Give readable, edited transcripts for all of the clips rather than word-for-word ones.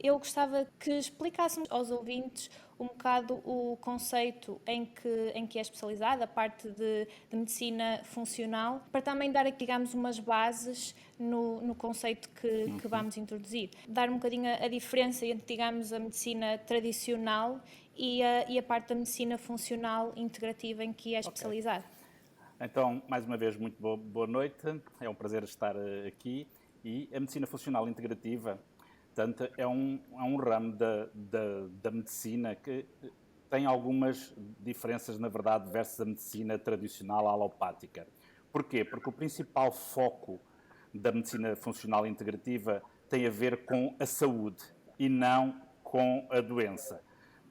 eu gostava que explicássemos aos ouvintes um bocado o conceito em que é especializada, a parte de medicina funcional, para também dar aqui, digamos, umas bases no conceito que vamos introduzir. Dar um bocadinho a diferença entre, digamos, a medicina tradicional e a parte da medicina funcional integrativa em que é Ok. especializada. Então, mais uma vez, muito boa noite. É um prazer estar aqui. E a medicina funcional integrativa, portanto, é um ramo da medicina que tem algumas diferenças, na verdade, versus a medicina tradicional alopática. Porquê? Porque o principal foco da medicina funcional integrativa tem a ver com a saúde e não com a doença.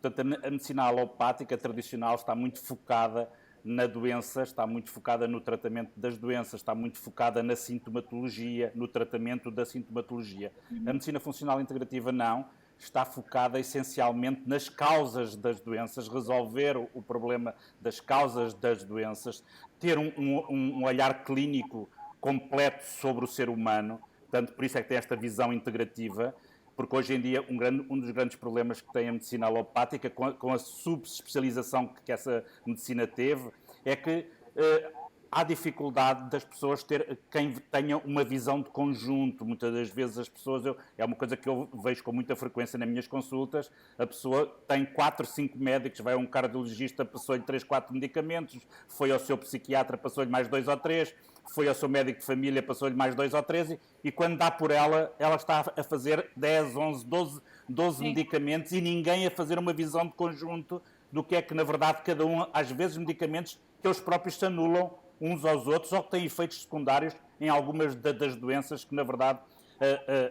Portanto, a medicina alopática tradicional está muito focada na doença, está muito focada no tratamento das doenças, está muito focada na sintomatologia, no tratamento da sintomatologia. A medicina funcional integrativa não, está focada essencialmente nas causas das doenças, resolver o problema das causas das doenças, ter um olhar clínico completo sobre o ser humano, portanto, por isso é que tem esta visão integrativa, porque hoje em dia um dos grandes problemas que tem a medicina alopática, com a subespecialização que essa medicina teve, é que há dificuldade das pessoas quem tenha uma visão de conjunto. Muitas das vezes as pessoas, é uma coisa que eu vejo com muita frequência nas minhas consultas, a pessoa tem 4, 5 médicos, vai a um cardiologista, passou-lhe 3, 4 medicamentos, foi ao seu psiquiatra, passou-lhe mais 2 ou 3, foi ao seu médico de família, passou-lhe mais 2 ou 3, e quando dá por ela está a fazer 10, 11, 12 Sim. medicamentos e ninguém a fazer uma visão de conjunto do que é que, na verdade, cada um, às vezes, medicamentos que eles próprios se anulam uns aos outros ou que têm efeitos secundários em algumas das doenças que, na verdade,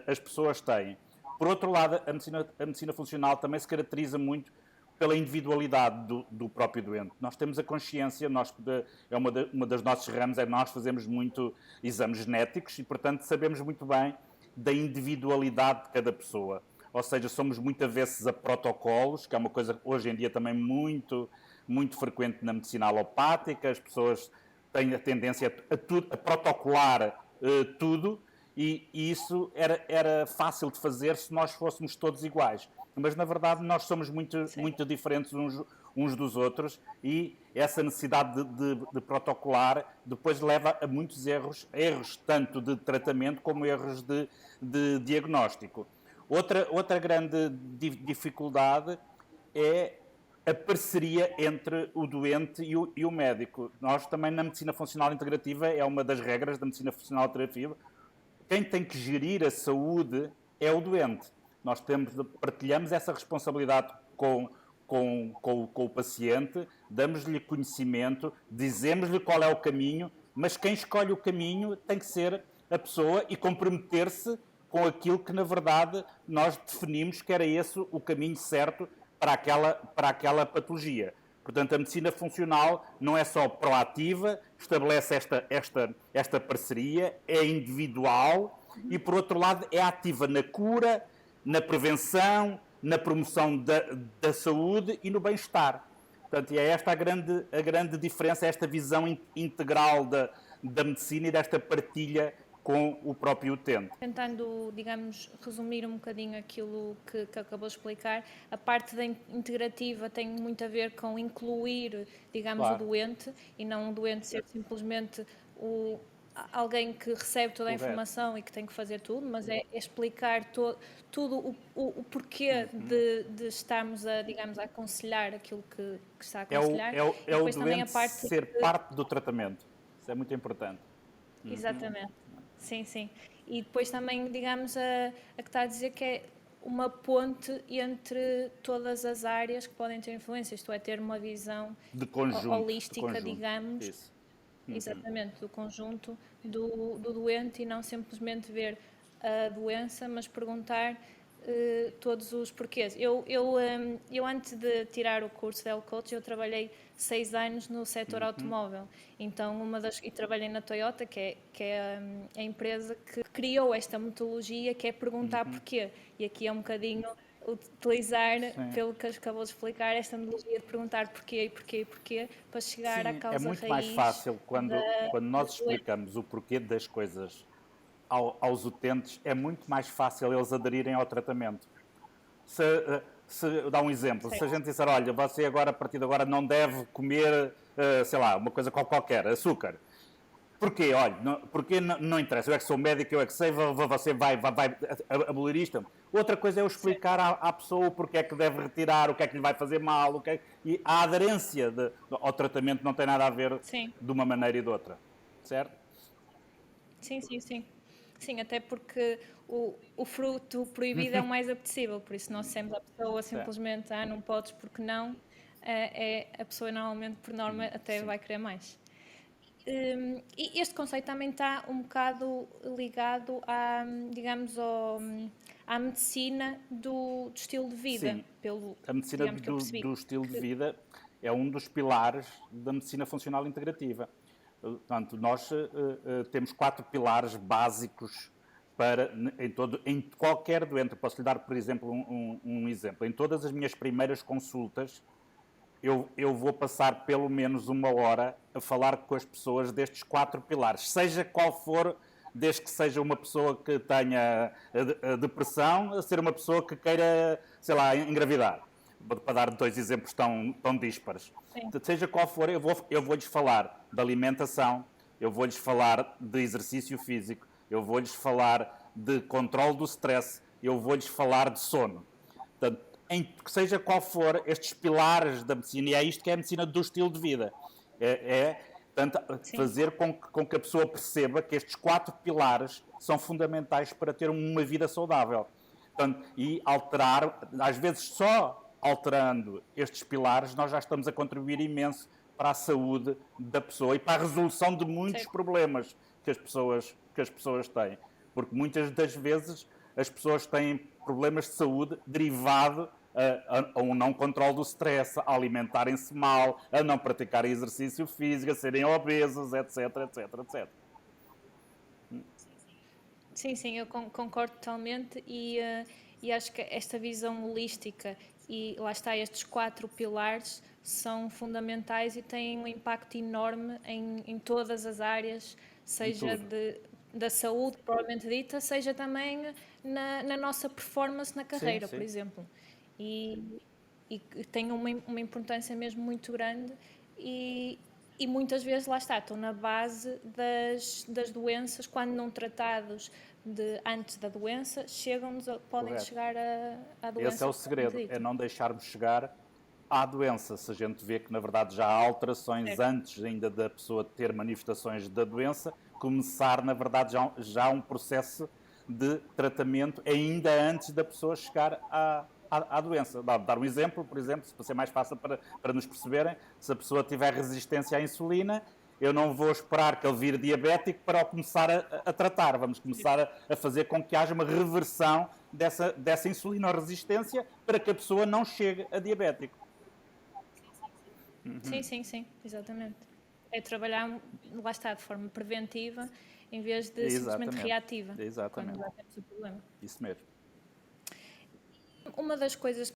as pessoas têm. Por outro lado, a medicina funcional também se caracteriza muito pela individualidade do próprio doente. Nós temos a consciência, uma das nossos ramos é nós fazemos muito exames genéticos e, portanto, sabemos muito bem da individualidade de cada pessoa. Ou seja, somos muito avessos a protocolos, que é uma coisa hoje em dia também muito frequente na medicina alopática. As pessoas têm a tendência a protocolar tudo, e isso era fácil de fazer se nós fôssemos todos iguais. Mas, na verdade, nós somos Sim. muito diferentes uns dos outros, e essa necessidade de protocolar depois leva a muitos erros tanto de tratamento como erros de diagnóstico. Outra grande dificuldade é a parceria entre o doente e o médico. Nós também, na medicina funcional integrativa, é uma das regras da medicina funcional integrativa, quem tem que gerir a saúde é o doente. Nós partilhamos essa responsabilidade com o paciente, damos-lhe conhecimento, dizemos-lhe qual é o caminho, mas quem escolhe o caminho tem que ser a pessoa e comprometer-se com aquilo que, na verdade, nós definimos que era esse o caminho certo para aquela patologia. Portanto, a medicina funcional não é só proativa, estabelece esta parceria, é individual e, por outro lado, é ativa na cura, na prevenção, na promoção da saúde e no bem-estar. Portanto, é esta a grande diferença, esta visão integral da medicina e desta partilha com o próprio utente. Tentando, digamos, resumir um bocadinho aquilo que acabou de explicar, a parte da integrativa tem muito a ver com incluir, digamos, o Claro. doente e não o doente ser simplesmente alguém que recebe toda a Correto. informação e que tem que fazer tudo, mas é explicar tudo o porquê de estarmos a, digamos, a aconselhar aquilo que está a aconselhar e É o depois também a doente parte ser parte do tratamento. Isso é muito importante. exatamente. Sim, sim. E depois também, digamos, a que está a dizer que é uma ponte entre todas as áreas que podem ter influência, isto é, ter uma visão De conjunto. De holística, conjunto. digamos, Isso. exatamente, do conjunto do doente e não simplesmente ver a doença, mas perguntar todos os porquês. Eu antes de tirar o curso de Health Coach, eu trabalhei 6 anos no setor automóvel. Então, e trabalhei na Toyota, que é a empresa que criou esta metodologia, que é perguntar porquê. E aqui é um bocadinho utilizar, Sim. pelo que acabou de explicar, esta metodologia de perguntar porquê e porquê e porquê, para chegar à Sim, é causa muito mais raiz fácil da quando nós doença. explicamos o porquê das coisas aos utentes, é muito mais fácil eles aderirem ao tratamento. se dá um exemplo, se a Certo. gente disser, olha, você agora, a partir de agora, não deve comer, sei lá, uma coisa qualquer, açúcar. Porquê? Olha, porque não interessa, eu é que sou médico, eu é que sei, você vai abolir isto. Outra coisa é eu explicar à pessoa porque é que deve retirar, o que é que lhe vai fazer mal, e a aderência ao tratamento não tem nada a ver Sim, de uma maneira e de outra, certo? sim, sim, sim. Sim, até porque o fruto proibido é o mais apetecível, por isso nós dissemos à pessoa Certo. simplesmente, não podes porque não, a pessoa normalmente, por norma, até Sim. vai querer mais. E este conceito também está um bocado ligado digamos, à medicina do estilo de vida, Sim, pelo, a medicina digamos que eu percebi do estilo de que... vida é um dos pilares da medicina funcional integrativa. Portanto, nós temos 4 pilares básicos para em qualquer doente. Posso lhe dar, por exemplo, um exemplo. Em todas as minhas primeiras consultas, eu vou passar pelo menos 1 hora a falar com as pessoas destes 4 pilares, seja qual for, desde que seja uma pessoa que tenha a depressão, a ser uma pessoa que queira, sei lá, engravidar. Para dar 2 exemplos tão díspares. Sim, Seja qual for, eu vou-lhes falar de alimentação, eu vou-lhes falar de exercício físico, eu vou-lhes falar de controle do stress, eu vou-lhes falar de sono. Portanto, seja qual for estes pilares da medicina, e é isto que é a medicina do estilo de vida. Portanto, sim, fazer com que a pessoa perceba que estes 4 pilares são fundamentais para ter uma vida saudável. Portanto, e alterar, às vezes só alterando estes pilares, nós já estamos a contribuir imenso para a saúde da pessoa e para a resolução de muitos certo. problemas que as pessoas têm. Porque muitas das vezes as pessoas têm problemas de saúde derivado a um não controle do stress, a alimentarem-se mal, a não praticarem exercício físico, a serem obesos, etc, etc, etc. Sim, sim, eu concordo totalmente e acho que esta visão holística e lá está, estes 4 pilares são fundamentais e têm um impacto enorme em todas as áreas, Em seja tudo. da saúde, propriamente dita, seja também na nossa performance na Sim, carreira, por sim. exemplo. E, e que tem uma importância mesmo muito grande e, e muitas vezes, lá está, estão na base das doenças, quando não tratados antes da doença, podem Correto. chegar à Esse é doença o propriamente segredo, é dita. não deixarmos chegar à doença. Se a gente vê que, na verdade, já há alterações Certo. antes ainda da pessoa ter manifestações da doença, começar, na verdade, já um processo de tratamento ainda antes da pessoa chegar à doença. Dar um exemplo, por exemplo, para ser mais fácil para nos perceberem, se a pessoa tiver resistência à insulina, eu não vou esperar que ele vire diabético para o começar a tratar. Vamos começar a fazer com que haja uma reversão dessa insulinoresistência para que a pessoa não chegue a diabético. Sim, sim, sim, exatamente. É trabalhar, lá está, de forma preventiva, em vez de simplesmente Exatamente. reativa, quando Exatamente. já temos o problema. Isso mesmo. Uma das coisas